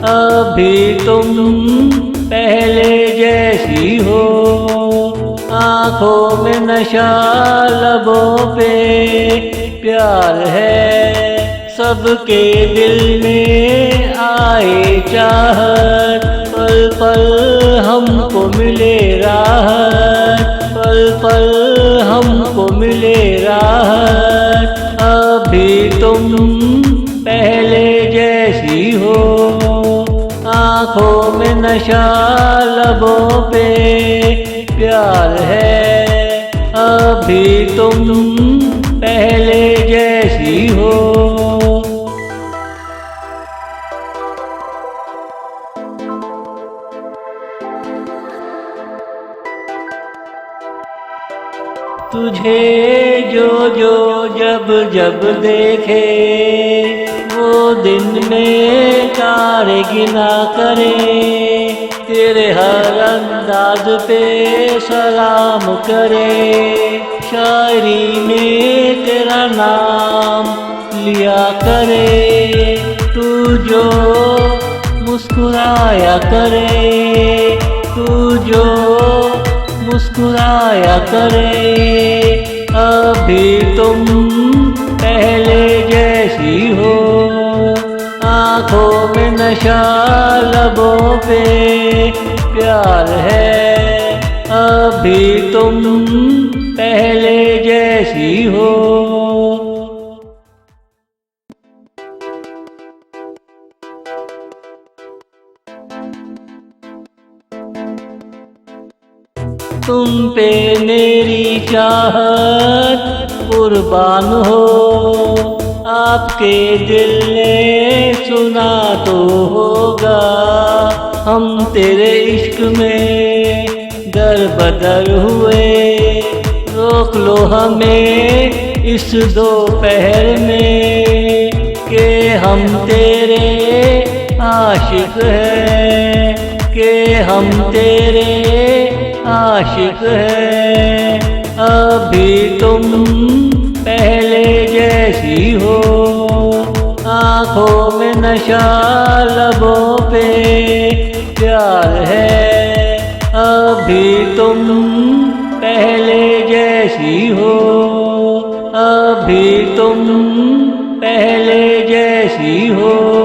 अभी तुम पहले जैसी हो। आँखों में नशा, लबों पे प्यार है। सबके दिल में आए चाहत, पल पल हमको मिले राहत, पल पल हमको मिले राहत। अभी तुम पहले जैसी हो। आँखों में नशा, लबों पे प्यार है। अभी तुम पहले जैसी हो। तुझे जो जो जब जब देखे, वो दिन में तारे गिना करे। तेरे हर अंदाज पे सलाम करे। शायरी में तेरा नाम लिया करे। तू जो मुस्कुराया करे, तू जो मुस्कुराया करे। अभी तुम पहले जैसी हो। आँखों में नशा, लबों पे प्यार है। अभी तुम पहले जैसी हो। तुम पे मेरी चाहत कुर्बान हो। आपके दिल ने सुना तो होगा, हम तेरे इश्क में दर बदर हुए। रोक लो हमें इस दोपहर में, कि हम तेरे आशिक हैं, कि हम तेरे आशिक है। अभी तुम पहले जैसी हो। आँखों में नशा, लबों पे प्यार है। अभी तुम पहले जैसी हो। अभी तुम पहले जैसी हो।